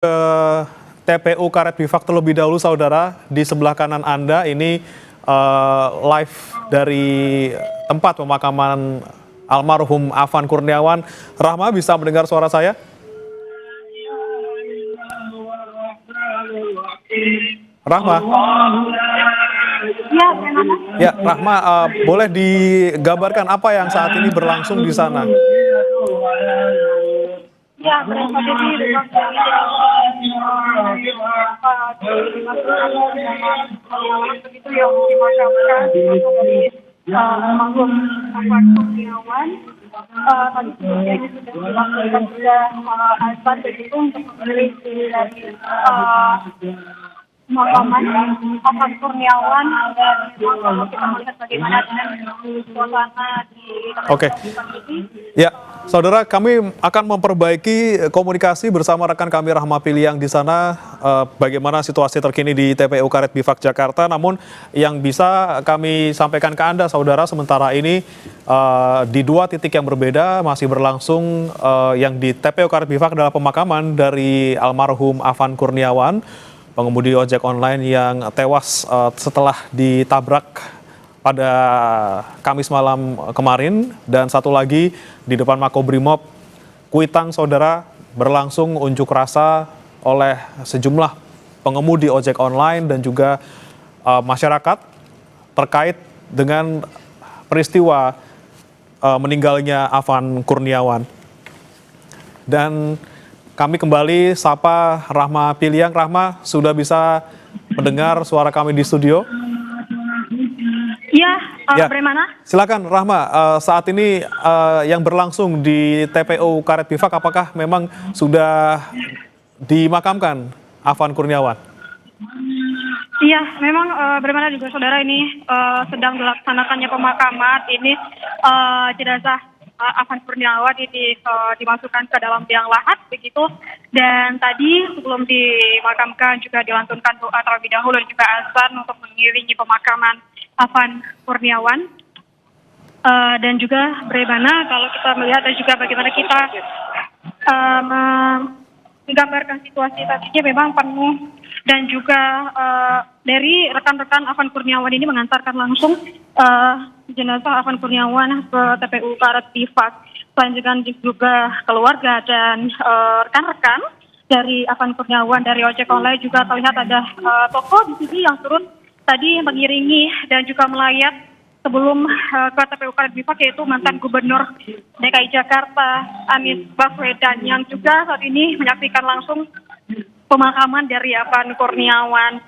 Ke TPU Karet Bifak terlebih dahulu, saudara. Di sebelah kanan Anda ini live dari tempat pemakaman almarhum Afan Kurniawan. Rahma, bisa mendengar suara saya? Rahma? Ya, Rahma, boleh digambarkan apa yang saat ini berlangsung di sana? Ya, begitu yang dimakamkan dari almarhum Afan Kurniawan. Tadi sebelumnya ini sudah dilakukan azan begitu untuk memilih dari pemakaman Afan Kurniawan, dan kita melihat bagaimana dengan suasana di Oke. Ya, saudara, kami akan memperbaiki komunikasi bersama rekan kami Rahma Piliang di sana, bagaimana situasi terkini di TPU Karet Bifak Jakarta. Namun yang bisa kami sampaikan ke Anda, saudara, sementara ini di dua titik yang berbeda masih berlangsung. Yang di TPU Karet Bifak adalah pemakaman dari almarhum Afan Kurniawan, pengemudi ojek online yang tewas setelah ditabrak pada Kamis malam kemarin. Dan satu lagi di depan Makobrimob Kuitang, saudara, berlangsung unjuk rasa oleh sejumlah pengemudi ojek online dan juga masyarakat terkait dengan peristiwa meninggalnya Afan Kurniawan. Dan kami kembali sapa Rahma Piliang. Rahma, sudah bisa mendengar suara kami di studio? Ya, bagaimana? Silakan Rahma, saat ini yang berlangsung di TPU Karet Bifak, apakah memang sudah dimakamkan Afan Kurniawan? Iya, memang bagaimana juga saudara, ini sedang dilaksanakannya pemakaman. Ini jenazah Afan Kurniawan ini dimasukkan ke dalam liang lahat begitu, dan tadi sebelum dimakamkan juga dilantunkan doa terlebih dahulu dan juga azan untuk mengiringi pemakaman Afan Kurniawan. Dan juga bagaimana kalau kita melihat dan juga bagaimana kita menggambarkan situasi tadinya memang penuh, dan juga dari rekan-rekan Afan Kurniawan ini mengantarkan langsung jenazah Afan Kurniawan ke TPU Karet Bifak. Selanjutnya juga keluarga dan rekan-rekan dari Afan Kurniawan dari ojek online juga terlihat ada tokoh di sini yang turun tadi mengiringi dan juga melayat sebelum ke TPU Karet Bifak, yaitu mantan Gubernur DKI Jakarta Anies Baswedan, yang juga saat ini menyaksikan langsung pemakaman dari Afan Kurniawan.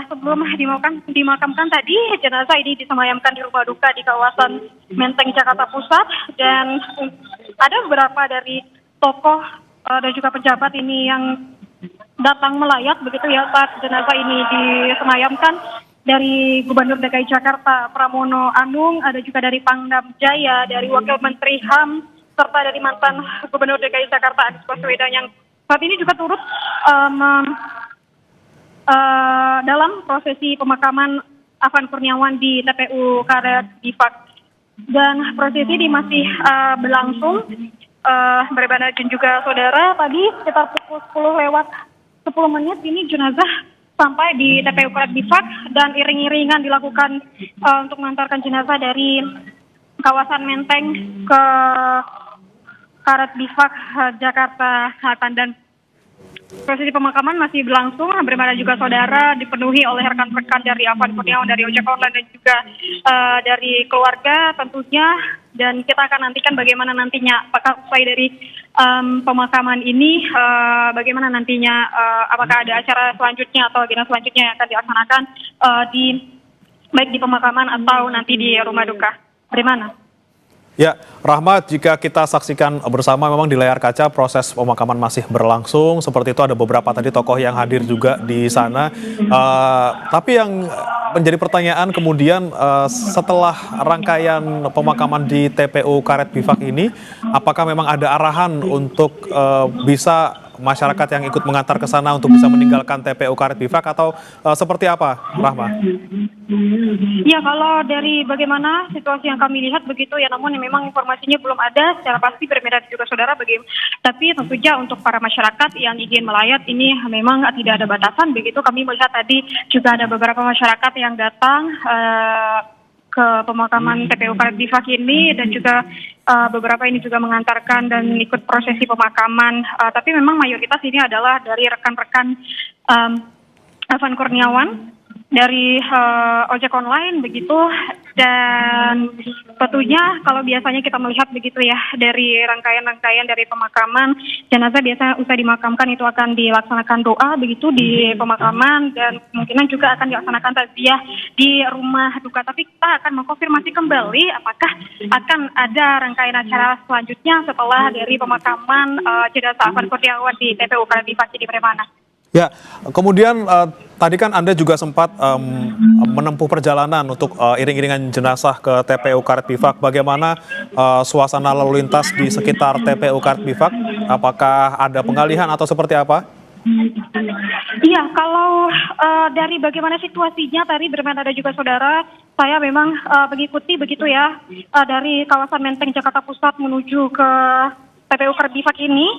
Sebelum dimakamkan tadi, jenazah ini disemayamkan di rumah duka di kawasan Menteng, Jakarta Pusat, dan ada beberapa dari tokoh dan juga pejabat ini yang datang melayat begitu ya saat jenazah ini disemayamkan. Dari Gubernur DKI Jakarta Pramono Anung, ada juga dari Pangdam Jaya, dari Wakil Menteri HAM, serta dari mantan Gubernur DKI Jakarta Anies Baswedan yang saat ini juga turut dalam prosesi pemakaman Afan Kurniawan di TPU Karet Bifak. Dan prosesi ini masih berlangsung, berbeda dan juga saudara, tadi sekitar pukul 10 lewat 10 menit ini jenazah sampai di TPU Karet Bifak, dan iring-iringan dilakukan untuk mengantarkan jenazah dari kawasan Menteng ke Karet Bifak Jakarta Selatan. Dan prosesi pemakaman masih berlangsung, bagaimana juga saudara, dipenuhi oleh rekan-rekan dari Afan Kurniawan dari ojek online dan juga dari keluarga tentunya. Dan kita akan nantikan bagaimana nantinya, apakah usai dari pemakaman ini, bagaimana nantinya, apakah ada acara selanjutnya atau agenda selanjutnya yang akan dilaksanakan baik di pemakaman atau nanti di rumah duka. Bagaimana? Ya, Rahmat, jika kita saksikan bersama memang di layar kaca proses pemakaman masih berlangsung. Seperti itu, ada beberapa tadi tokoh yang hadir juga di sana. Tapi yang menjadi pertanyaan kemudian setelah rangkaian pemakaman di TPU Karet Bifak ini, apakah memang ada arahan untuk bisa masyarakat yang ikut mengantar ke sana untuk bisa meninggalkan TPU Karet Bifak atau seperti apa, Rahma? Ya, kalau dari bagaimana situasi yang kami lihat begitu ya, namun memang informasinya belum ada secara pasti berbeda juga saudara. Tapi tentunya untuk para masyarakat yang ingin melayat ini memang tidak ada batasan begitu. Kami melihat tadi juga ada beberapa masyarakat yang datang ke pemakaman TPU Karet Bifak ini dan juga beberapa ini juga mengantarkan dan ikut prosesi pemakaman. Tapi memang mayoritas ini adalah dari rekan-rekan Afan Kurniawan dari ojek online begitu, dan tentunya kalau biasanya kita melihat begitu ya dari rangkaian-rangkaian dari pemakaman jenazah, biasanya usai dimakamkan itu akan dilaksanakan doa begitu di pemakaman dan kemungkinan juga akan dilaksanakan takziah di rumah duka. Tapi kita akan mengkonfirmasi kembali apakah akan ada rangkaian acara selanjutnya setelah dari pemakaman jenazah Afan Kurniawan di TPU Karet Bifak di Bremana. Ya, kemudian tadi kan Anda juga sempat menempuh perjalanan untuk iring-iringan jenazah ke TPU Karet Bifak. Bagaimana suasana lalu lintas di sekitar TPU Karet Bifak? Apakah ada pengalihan atau seperti apa? Iya, kalau dari bagaimana situasinya tadi bermain ada juga saudara, saya memang mengikuti begitu ya dari kawasan Menteng Jakarta Pusat menuju ke TPU Karet Bifak ini.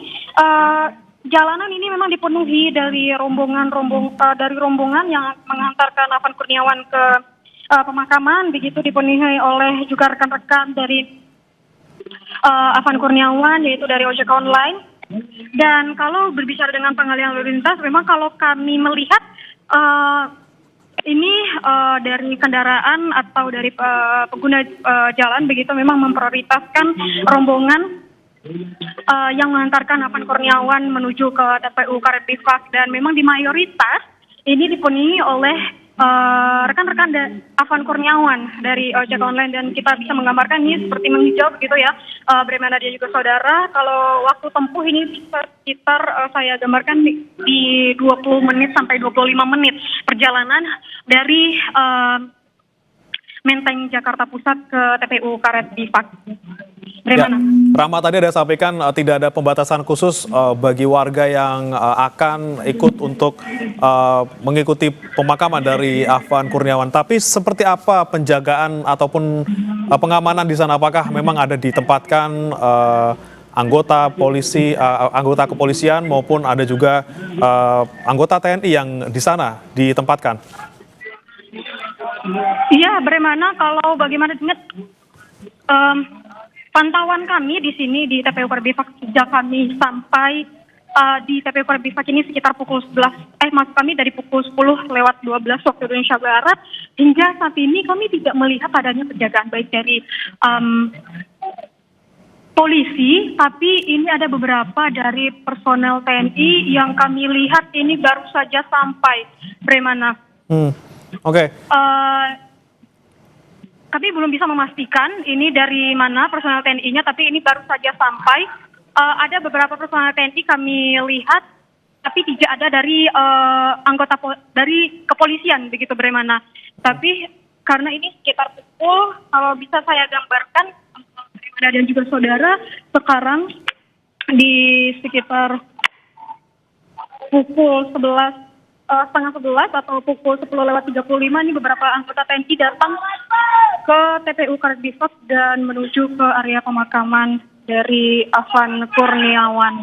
Jalanan ini memang dipenuhi dari rombongan yang mengantarkan Afan Kurniawan ke pemakaman, begitu dipenuhi oleh juga rekan-rekan dari Afan Kurniawan, yaitu dari ojek online. Dan kalau berbicara dengan pengalihan lalu lintas, memang kalau kami melihat ini dari kendaraan atau dari pengguna jalan begitu memang memprioritaskan rombongan yang mengantarkan Afan Kurniawan menuju ke TPU Karet Bifak, dan memang di mayoritas ini dipenuhi oleh rekan-rekan Afan Kurniawan dari ojek online, dan kita bisa menggambarkan ini seperti menghijau begitu ya, Bremana dia juga saudara. Kalau waktu tempuh ini sekitar saya gambarkan di 20 menit sampai 25 menit perjalanan dari Menteng Jakarta Pusat ke TPU Karet Bifak. Ya, Rahma tadi ada sampaikan tidak ada pembatasan khusus bagi warga yang akan ikut untuk mengikuti pemakaman dari Afan Kurniawan. Tapi seperti apa penjagaan ataupun pengamanan di sana? Apakah memang ada ditempatkan anggota polisi, anggota kepolisian maupun ada juga anggota TNI yang di sana ditempatkan? Iya, Bremana, kalau bagaimana ingat pantauan kami di sini di TPU Karet Bifak sejak kami sampai di TPU Karet Bifak ini sekitar pukul 11, maksud kami dari pukul 10:12 waktu Indonesia Barat hingga saat ini kami tidak melihat adanya penjagaan baik dari polisi, tapi ini ada beberapa dari personel TNI yang kami lihat ini baru saja sampai, Bremana. Oke. Kami belum bisa memastikan ini dari mana personel TNI-nya, tapi ini baru saja sampai. Ada beberapa personel TNI kami lihat, tapi tidak ada dari anggota dari kepolisian begitu, Bremana. Tapi karena ini sekitar pukul, kalau bisa saya gambarkan, Bremana dan juga saudara, sekarang di sekitar pukul 10:30 atau pukul 10:35 ini beberapa anggota TNI datang ke TPU Karet Bifak dan menuju ke area pemakaman dari Afan Kurniawan.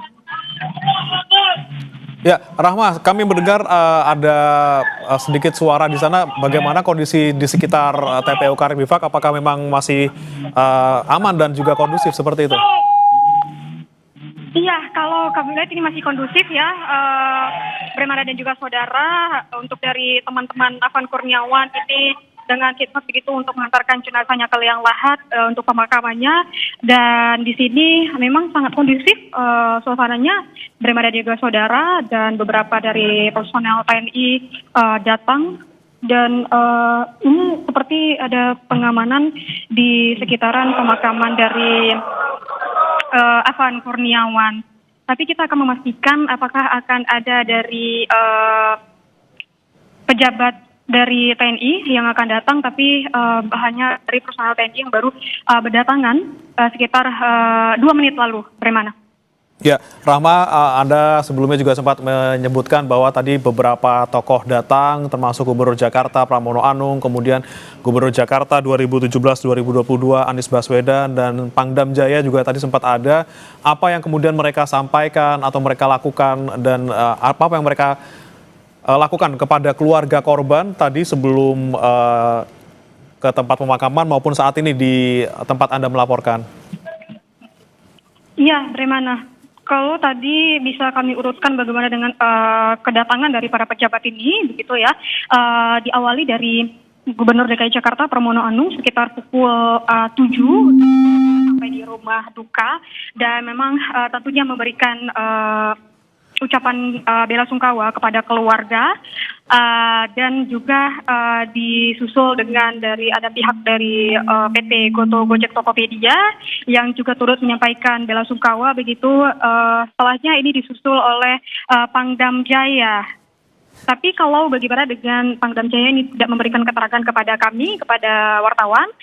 Ya, Rahma, kami mendengar ada sedikit suara di sana. Bagaimana kondisi di sekitar TPU Karet Bifak? Apakah memang masih aman dan juga kondusif seperti itu? Iya, kalau kami lihat ini masih kondusif ya, Bremana dan juga saudara. Untuk dari teman-teman Afan Kurniawan ini dengan khidmat begitu untuk mengantarkan jenazahnya ke liang lahat untuk pemakamannya, dan di sini memang sangat kondusif suasananya, Bremana dan juga saudara, dan beberapa dari personel TNI datang. Dan ini seperti ada pengamanan di sekitaran pemakaman dari Afan Kurniawan. Tapi kita akan memastikan apakah akan ada dari pejabat dari TNI yang akan datang, tapi hanya dari personal TNI yang baru berdatangan sekitar 2 menit lalu, Bremana. Ya, Rahma, Anda sebelumnya juga sempat menyebutkan bahwa tadi beberapa tokoh datang, termasuk Gubernur Jakarta Pramono Anung, kemudian Gubernur Jakarta 2017-2022 Anies Baswedan, dan Pangdam Jaya juga tadi sempat ada. Apa yang kemudian mereka sampaikan atau mereka lakukan, dan apa yang mereka lakukan kepada keluarga korban tadi sebelum ke tempat pemakaman maupun saat ini di tempat Anda melaporkan? Iya, Bremana. Kalau tadi bisa kami urutkan bagaimana dengan kedatangan dari para pejabat ini, begitu ya. Diawali dari Gubernur DKI Jakarta Pramono Anung sekitar pukul 7 sampai di rumah duka, dan memang tentunya memberikan ucapan bela sungkawa kepada keluarga, dan juga disusul dengan ada pihak dari PT Goto Gojek Tokopedia yang juga turut menyampaikan bela sungkawa begitu. Setelahnya ini disusul oleh Pangdam Jaya. Tapi kalau bagaimana dengan Pangdam Jaya ini tidak memberikan keterangan kepada kami, kepada wartawan,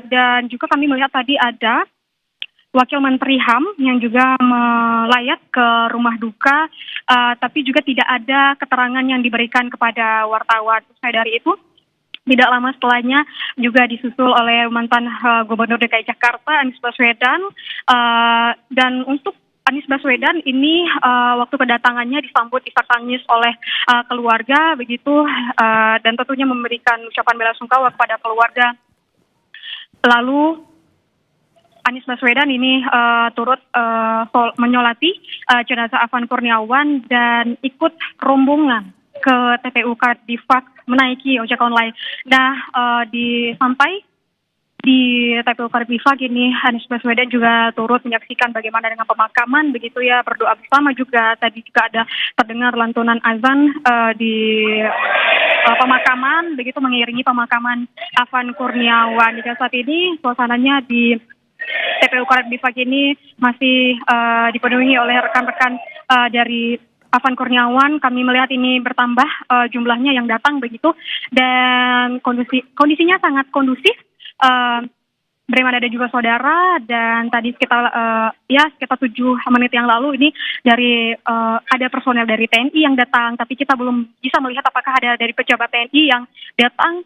dan juga kami melihat tadi ada Wakil Menteri HAM yang juga melayat ke rumah duka, tapi juga tidak ada keterangan yang diberikan kepada wartawan. Usai dari itu, tidak lama setelahnya juga disusul oleh mantan Gubernur DKI Jakarta Anies Baswedan, dan untuk Anies Baswedan ini waktu kedatangannya disambut isak tangis oleh keluarga begitu, dan tentunya memberikan ucapan bela sungkawa kepada keluarga. Lalu Anies Baswedan ini turut menyolati jenazah Afan Kurniawan dan ikut rombongan ke TPU Karet Bifak menaiki ojek online. Nah, sampai di TPU Karet Bifak ini Anies Baswedan juga turut menyaksikan bagaimana dengan pemakaman begitu ya, berdoa bersama juga. Tadi juga ada terdengar lantunan azan di pemakaman begitu, mengiringi pemakaman Afan Kurniawan. Hingga saat ini suasananya di TPU Karet Bifak ini masih dipenuhi oleh rekan-rekan dari Afan Kurniawan. Kami melihat ini bertambah jumlahnya yang datang begitu, dan kondisinya sangat kondusif. Bagaimana ada juga saudara, dan tadi sekitar 7 menit yang lalu ini ada personel dari TNI yang datang, tapi kita belum bisa melihat apakah ada dari pejabat TNI yang datang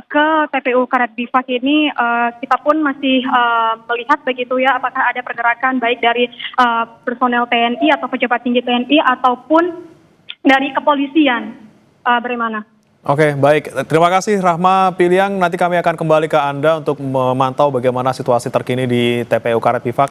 ke TPU Karet Bifak ini. Kita pun masih melihat begitu ya, apakah ada pergerakan baik dari personel TNI atau pejabat tinggi TNI ataupun dari kepolisian. Bagaimana? Oke, baik. Terima kasih Rahma Piliang. Nanti kami akan kembali ke Anda untuk memantau bagaimana situasi terkini di TPU Karet Bifak.